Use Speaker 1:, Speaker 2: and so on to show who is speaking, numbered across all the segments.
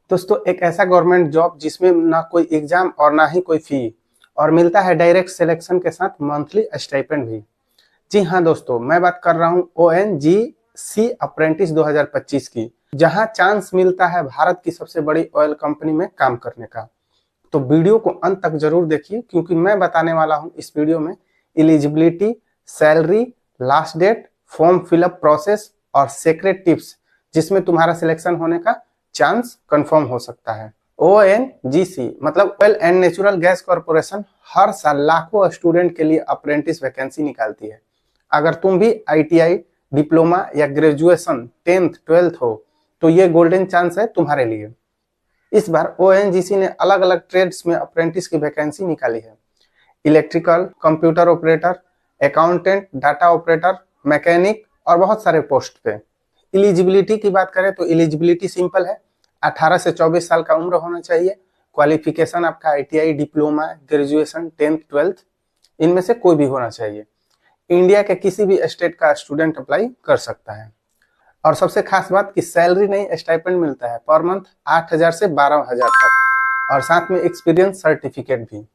Speaker 1: दोस्तों एक ऐसा गवर्नमेंट जॉब जिसमें ना कोई एग्जाम और ना ही कोई फी और मिलता है डायरेक्ट सिलेक्शन के साथ मंथली स्टाइपेंड भी। जी हाँ दोस्तों, मैं बात कर रहा हूँ ONGC अप्रेंटिस 2025 की, जहाँ चांस मिलता है भारत की सबसे बड़ी ऑयल कंपनी में काम करने का। तो वीडियो को अंत तक जरूर देखिए, क्योंकि मैं बताने वाला हूँ इस वीडियो में eligibility, salary, last date, form fill up process और सीक्रेट टिप्स जिसमें तुम्हारा सिलेक्शन होने का चांस कंफर्म हो सकता है। ONGC मतलब oil and natural gas corporation हर साल लाखों स्टूडेंट के लिए अप्रेंटिस वैकेंसी निकालती है। अगर तुम भी ITI, डिप्लोमा या ग्रेजुएशन 10th 12th हो तो ये गोल्डन चांस है तुम्हारे लिए। इस बार ONGC ने अलग अलग ट्रेड्स में अप्रेंटिस की वैकेंसी निकाली है। Electrical, computer operator, accountant, data operator, mechanic और बहुत सारे पोस्ट पे। एलिजिबिलिटी की बात करें तो एलिजिबिलिटी सिंपल है, 18 से 24 साल का उम्र होना चाहिए। क्वालिफिकेशन आपका ITI, diploma, graduation 10th 12th इनमें से कोई भी होना चाहिए। इंडिया के किसी भी स्टेट का स्टूडेंट अप्लाई कर सकता है। और सबसे खास बात कि सैलरी नहीं, स्टाइपेंड मिलता है पर मंथ 8,000 से 12,000 तक, और साथ में एक्सपीरियंस सर्टिफिकेट भी।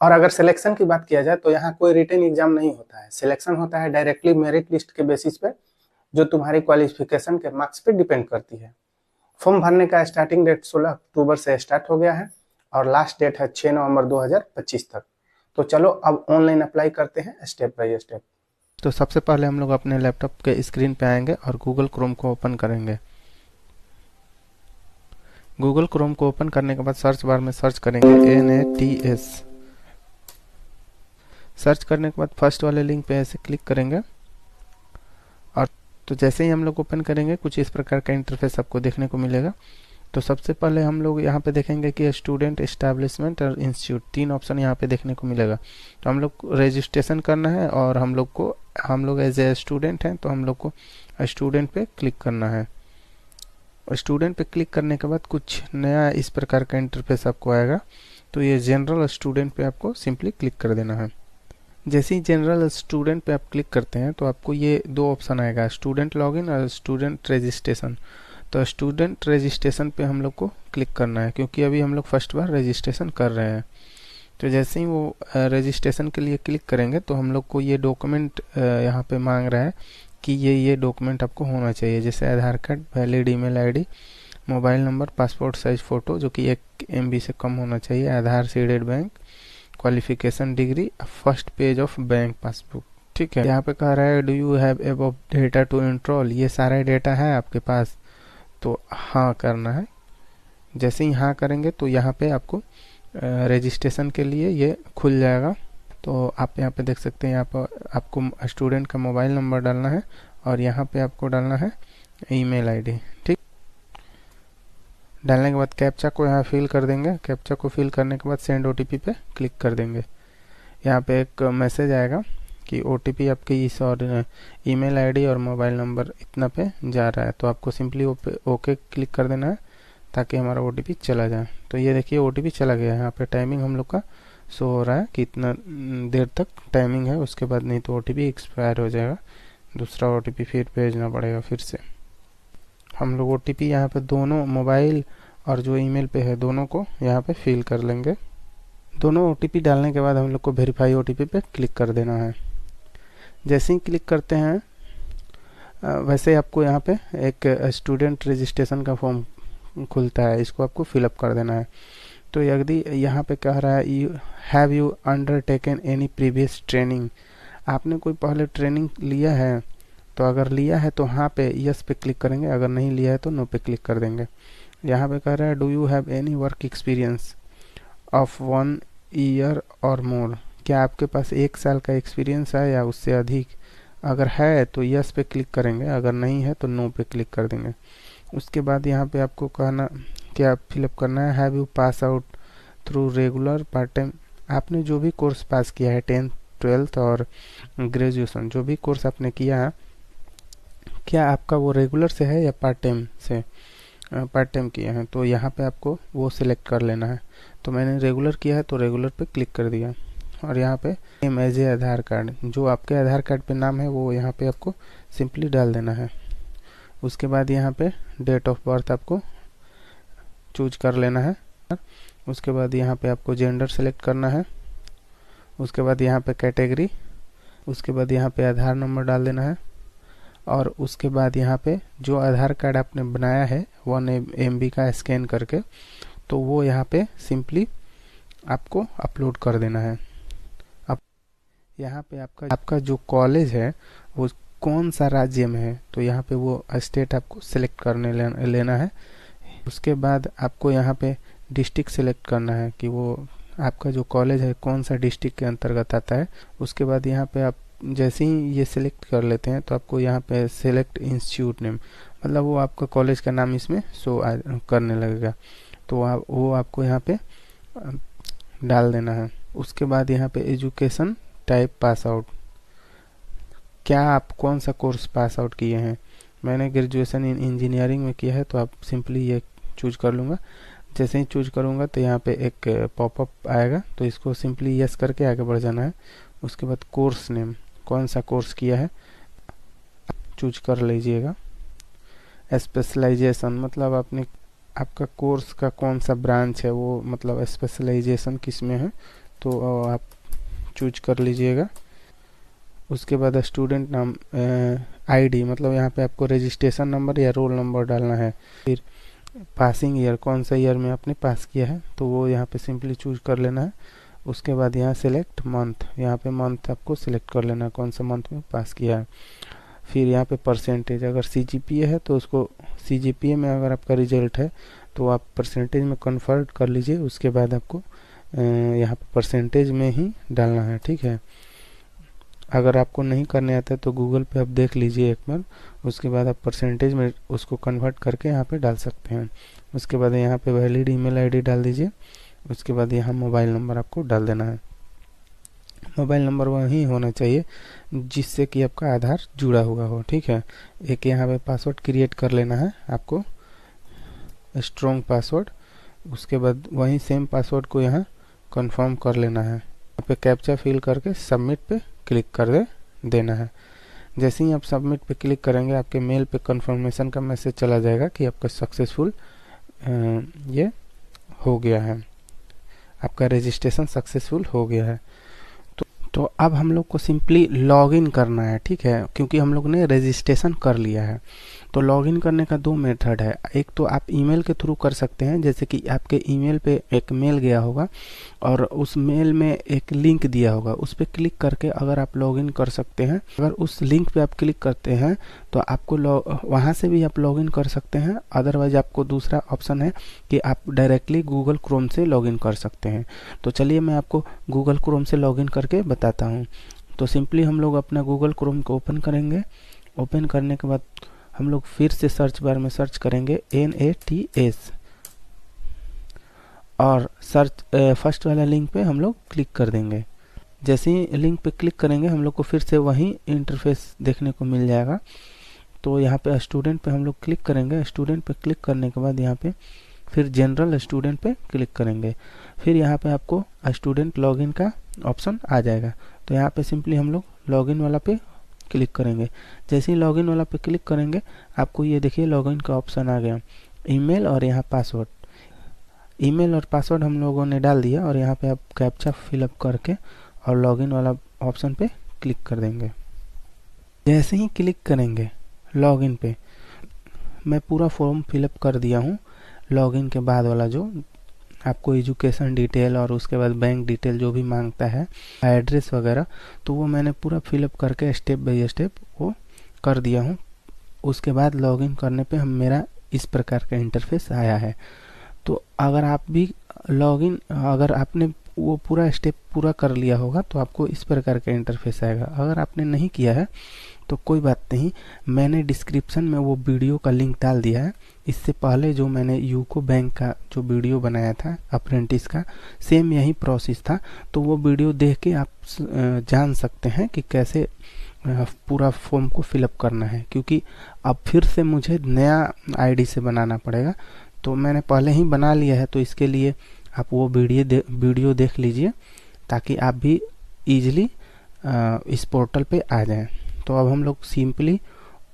Speaker 1: और अगर सिलेक्शन की बात किया जाए तो यहाँ कोई रिटन एग्जाम नहीं होता है, सिलेक्शन होता है डायरेक्टली मेरिट लिस्ट के बेसिस पे, जो तुम्हारी क्वालिफिकेशन के मार्क्स पे डिपेंड करती है। फॉर्म भरने का स्टार्टिंग डेट 16 अक्टूबर से स्टार्ट हो गया है और लास्ट डेट है 6 नवंबर 2025 तक। तो चलो अब ऑनलाइन अप्लाई करते हैं स्टेप बाय स्टेप।
Speaker 2: तो सबसे पहले हम लोग अपने लैपटॉप के स्क्रीन पे आएंगे और गूगल क्रोम को ओपन करेंगे। गूगल क्रोम को ओपन करने के बाद सर्च बार में सर्च करेंगे NATS। सर्च करने के बाद फर्स्ट वाले लिंक पे ऐसे क्लिक करेंगे और तो जैसे ही हम लोग ओपन करेंगे कुछ इस प्रकार का इंटरफेस आपको देखने को मिलेगा। तो सबसे पहले हम लोग यहाँ पे देखेंगे कि स्टूडेंट एस्टैब्लिशमेंट और इंस्टीट्यूट, 3 ऑप्शन यहाँ पे देखने को मिलेगा। तो हम लोग को रजिस्ट्रेशन करना है और हम लोग एज ए स्टूडेंट हैं तो हम लोग को स्टूडेंट पे क्लिक करना है। स्टूडेंट पे क्लिक करने के बाद कुछ नया इस प्रकार का इंटरफेस आपको आएगा। तो ये जनरल स्टूडेंट पे आपको सिंपली क्लिक कर देना है। जैसे ही जनरल स्टूडेंट पे आप क्लिक करते हैं तो आपको ये 2 ऑप्शन आएगा, स्टूडेंट लॉगिन और स्टूडेंट रजिस्ट्रेशन। तो स्टूडेंट रजिस्ट्रेशन पे हम लोग को क्लिक करना है, क्योंकि अभी हम लोग फर्स्ट बार रजिस्ट्रेशन कर रहे हैं। तो जैसे ही वो रजिस्ट्रेशन के लिए क्लिक करेंगे तो हम लोग को ये डॉक्यूमेंट यहाँ पे मांग रहा है कि ये डॉक्यूमेंट आपको होना चाहिए, जैसे Aadhaar card, valid email ID, mobile number, passport size photo जो कि 1 MB से कम होना चाहिए, Aadhaar seeded bank, qualification degree, first page of bank passbook. ठीक है, यहाँ पे कह रहा है do you have above data to enrol, ये सारा डेटा है आपके पास, तो हाँ करना है। जैसे ही हाँ करेंगे तो यहाँ पे आपको रजिस्ट्रेशन के लिए ये खुल जाएगा। तो आप यहाँ पे देख सकते हैं, यहाँ पर आपको स्टूडेंट का मोबाइल नंबर डालना है और यहाँ पे आपको डालना है ईमेल आईडी। ठीक, डालने के बाद कैप्चा को यहाँ फिल कर देंगे। कैप्चा को फिल करने के बाद सेंड OTP पे क्लिक कर देंगे। यहाँ पे एक मैसेज आएगा कि OTP आपकी इस और ईमेल आईडी और मोबाइल नंबर इतना पे जा रहा है, तो आपको सिंपली ओके क्लिक कर देना है ताकि हमारा OTP चला जाए। तो ये देखिए OTP चला गया है। यहाँ पे टाइमिंग हम लोग का शो हो रहा है कि इतना देर तक टाइमिंग है, उसके बाद नहीं तो OTP एक्सपायर हो जाएगा, दूसरा OTP फिर भेजना पड़ेगा फिर से। हम लोग OTP यहाँ पे दोनों मोबाइल और जो ईमेल पे है दोनों को यहाँ पे फिल कर लेंगे। दोनों OTP डालने के बाद हम लोग को वेरीफाई OTP पे क्लिक कर देना है। जैसे ही क्लिक करते हैं वैसे आपको यहाँ पे एक स्टूडेंट रजिस्ट्रेशन का फॉर्म खुलता है, इसको आपको फिलअप कर देना है। तो यदि यहाँ पे कह रहा है have you undertaken any previous training, आपने कोई पहले ट्रेनिंग लिया है, तो अगर लिया है तो हाँ पे यस पे क्लिक करेंगे, अगर नहीं लिया है तो नो पे क्लिक कर देंगे। यहाँ पे कह रहा है do you have any work experience of 1 year और मोर, क्या आपके पास 1 साल का एक्सपीरियंस है या उससे अधिक, अगर है तो यस पे क्लिक करेंगे, अगर नहीं है तो नो पे क्लिक कर देंगे। उसके बाद यहाँ पे आपको कहना क्या फिलअप करना है, have you pass out through regular part time, आपने जो भी कोर्स पास किया है 10th 12th और ग्रेजुएशन जो भी कोर्स आपने किया है, क्या आपका वो रेगुलर से है या पार्ट टाइम से, पार्ट टाइम किया है, तो यहाँ पे आपको वो सिलेक्ट कर लेना है। तो मैंने रेगुलर किया है तो रेगुलर पे क्लिक कर दिया और यहाँ पे same as a Aadhaar card, जो आपके आधार कार्ड पे नाम है वो यहाँ पे आपको सिंपली डाल देना है। उसके बाद यहाँ पे डेट ऑफ बर्थ आपको चूज कर लेना है। उसके बाद यहाँ पे आपको जेंडर सेलेक्ट करना है। उसके बाद यहाँ पे कैटेगरी, उसके बाद यहाँ पे आधार नंबर डाल देना है। और उसके बाद यहाँ पे जो आधार कार्ड आपने बनाया है 1 MB का स्कैन करके, तो वो यहाँ पे सिंपली आपको अपलोड कर देना है। अब यहाँ पे आपका जो कॉलेज है वो कौन सा राज्य में है, तो यहाँ पे वो स्टेट आपको सिलेक्ट करने लेना है। उसके बाद आपको यहाँ पे डिस्ट्रिक्ट सेलेक्ट करना है कि वो आपका जो कॉलेज है कौन सा डिस्ट्रिक्ट के अंतर्गत आता है। उसके बाद यहाँ पे आप जैसे ही ये सिलेक्ट कर लेते हैं तो आपको यहाँ पे सेलेक्ट इंस्टीट्यूट नेम, मतलब वो आपका कॉलेज का नाम इसमें शो करने लगेगा, तो वो आपको यहाँ पे डाल देना है। उसके बाद यहाँ पे एजुकेशन टाइप पास आउट, क्या आप कौन सा कोर्स पास आउट किए हैं। मैंने ग्रेजुएशन इन इंजीनियरिंग में किया है, तो आप सिंपली ये चूज कर लूँगा। जैसे ही चूज करूँगा तो यहाँ पे एक पॉपअप आएगा, तो इसको सिंपली यस करके आगे बढ़ जाना है। उसके बाद कोर्स नेम, कौन सा कोर्स किया है चूज कर लीजिएगा। स्पेशलाइजेशन, मतलब आपका कोर्स का कौन सा ब्रांच है, वो मतलब स्पेशलाइजेशन किस में है, तो आप चूज कर लीजिएगा। उसके बाद स्टूडेंट नाम आईडी, मतलब यहाँ पे आपको रजिस्ट्रेशन नंबर या रोल नंबर डालना है। फिर पासिंग ईयर, कौन सा ईयर में आपने पास किया है, तो वो यहाँ पे सिंपली चूज कर लेना है। उसके बाद यहाँ सेलेक्ट मंथ, यहाँ पे मंथ आपको सिलेक्ट कर लेना है कौन सा मंथ में पास किया है। फिर यहाँ पे परसेंटेज, अगर CGPA है तो उसको CGPA में अगर आपका रिजल्ट है तो आप परसेंटेज में कन्वर्ट कर लीजिए। उसके बाद आपको यहाँ पे परसेंटेज में ही डालना है, ठीक है। अगर आपको नहीं करने आता है तो गूगल पे आप देख लीजिए एक बार, उसके बाद आप परसेंटेज में उसको कन्वर्ट करके यहाँ पे डाल सकते हैं। उसके बाद यहाँ पे वैलिड ईमेल आईडी डाल दीजिए। उसके बाद यहाँ मोबाइल नंबर आपको डाल देना है। मोबाइल नंबर वही होना चाहिए जिससे कि आपका आधार जुड़ा हुआ हो, ठीक है। एक यहाँ पे पासवर्ड क्रिएट कर लेना है आपको, स्ट्रॉन्ग पासवर्ड। उसके बाद वही सेम पासवर्ड को यहाँ कंफर्म कर लेना है। यहाँ पे कैप्चा फिल करके सबमिट पे क्लिक कर देना है। जैसे ही आप सबमिट पे क्लिक करेंगे आपके मेल पे कंफर्मेशन का मैसेज चला जाएगा कि आपका सक्सेसफुल ये हो गया है, आपका रजिस्ट्रेशन सक्सेसफुल हो गया है। तो अब हम लोग को सिंपली लॉगिन करना है, ठीक है, क्योंकि हम लोग ने रजिस्ट्रेशन कर लिया है। तो लॉगिन करने का 2 मेथड है। एक तो आप ईमेल के थ्रू कर सकते हैं, जैसे कि आपके ईमेल पे एक मेल गया होगा और उस मेल में एक लिंक दिया होगा, उस पर क्लिक करके अगर आप लॉगिन कर सकते हैं। अगर उस लिंक पे आप क्लिक करते हैं तो आपको वहाँ से भी आप लॉगिन कर सकते हैं। अदरवाइज आपको दूसरा ऑप्शन है कि आप डायरेक्टली गूगल क्रोम से लॉगिन कर सकते हैं। तो चलिए मैं आपको गूगल क्रोम से लॉगिन करके बताता हूँ। तो सिंपली हम लोग अपना गूगल क्रोम को ओपन करेंगे। ओपन करने के बाद हम लोग फिर से सर्च बार में सर्च करेंगे NATS और सर्च फर्स्ट वाला लिंक पे हम लोग क्लिक कर देंगे। जैसे ही लिंक पे क्लिक करेंगे हम लोग को फिर से वही इंटरफेस देखने को मिल जाएगा। तो यहाँ पे स्टूडेंट पे हम लोग क्लिक करेंगे। स्टूडेंट पे क्लिक करने के बाद यहाँ पे फिर जनरल स्टूडेंट पे क्लिक करेंगे। फिर यहाँ पे आपको स्टूडेंट लॉगिन का ऑप्शन आ जाएगा। तो यहाँ पे सिंपली हम लोग लॉगिन वाला पे क्लिक करेंगे। जैसे ही लॉगिन वाला पे क्लिक करेंगे आपको ये देखिए लॉगिन का ऑप्शन आ गया, ईमेल और यहाँ पासवर्ड। ईमेल और पासवर्ड हम लोगों ने डाल दिया और यहाँ पे आप कैप्चा फिलअप करके और लॉगिन वाला ऑप्शन पे क्लिक कर देंगे। जैसे ही क्लिक करेंगे लॉगिन पे, मैं पूरा फॉर्म फिलअप कर दिया हूँ। लॉगिन के बाद वाला जो आपको एजुकेशन डिटेल और उसके बाद बैंक डिटेल जो भी मांगता है, एड्रेस वगैरह, तो वो मैंने पूरा फिलअप करके स्टेप बाय स्टेप वो कर दिया हूँ। उसके बाद लॉगिन करने पे मेरा इस प्रकार का इंटरफेस आया है। तो अगर आप भी अगर आपने वो पूरा स्टेप पूरा कर लिया होगा तो आपको इस प्रकार का इंटरफेस आएगा। अगर आपने नहीं किया है तो कोई बात नहीं, मैंने डिस्क्रिप्शन में वो वीडियो का लिंक डाल दिया है। इससे पहले जो मैंने यूको बैंक का जो वीडियो बनाया था अप्रेंटिस का, सेम यही प्रोसेस था। तो वो वीडियो देख के आप जान सकते हैं कि कैसे पूरा फॉर्म को फिलअप करना है, क्योंकि अब फिर से मुझे नया आईडी से बनाना पड़ेगा। तो मैंने पहले ही बना लिया है, तो इसके लिए आप वो वीडियो देख लीजिए ताकि आप भी इजीली इस पोर्टल पे आ जाएं। तो अब हम लोग सिंपली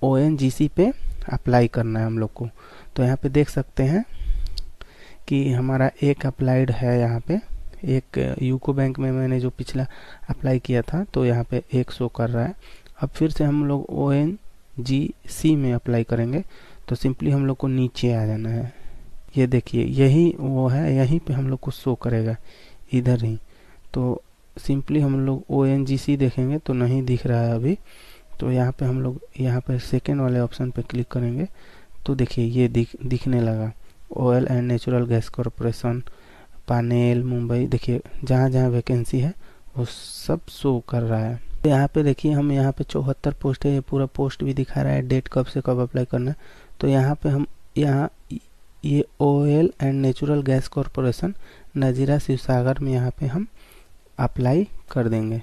Speaker 2: ONGC पे अप्लाई करना है हम लोग को। तो यहाँ पे देख सकते हैं कि हमारा एक अप्लाइड है यहाँ पे, एक यूको बैंक में मैंने जो पिछला अप्लाई किया था तो यहाँ पे एक शो कर रहा है। अब फिर से हम लोग ONGC में अप्लाई करेंगे तो सिंपली हम लोग को नीचे आ जाना है। ये देखिए यही वो है, यहीं पे हम लोग को शो करेगा इधर ही। तो सिंपली हम लोग ONGC देखेंगे तो नहीं दिख रहा है अभी, तो यहाँ पे हम लोग यहाँ पे सेकेंड वाले ऑप्शन पे क्लिक करेंगे तो देखिए ये दिखने लगा oil and natural gas corporation panel Mumbai. देखिए जहाँ जहाँ वैकेंसी है वो सब शो कर रहा है। यहाँ पे देखिए हम यहाँ पे 74 पोस्ट है, ये पूरा पोस्ट भी दिखा रहा है, डेट कब से कब अप्लाई करना है। तो यहाँ पे हम यहाँ ये oil and natural gas corporation Nazira Sivasagar में यहाँ पे हम अप्लाई कर देंगे।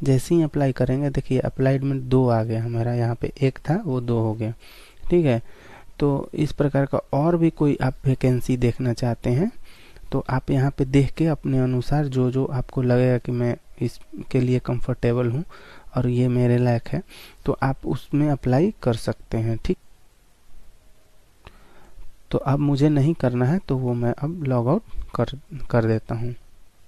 Speaker 2: जैसे ही अप्लाई करेंगे देखिए अप्लाइड में 2 आ गया हमारा, यहाँ पे 1 था वो 2 हो गया। ठीक है, तो इस प्रकार का और भी कोई आप वैकेंसी देखना चाहते हैं तो आप यहाँ पे देख के अपने अनुसार जो जो आपको लगेगा कि मैं इसके लिए कंफर्टेबल हूँ और ये मेरे लायक है तो आप उसमें अप्लाई कर सकते हैं। ठीक, तो अब मुझे नहीं करना है तो वो मैं अब लॉग आउट कर देता हूँ।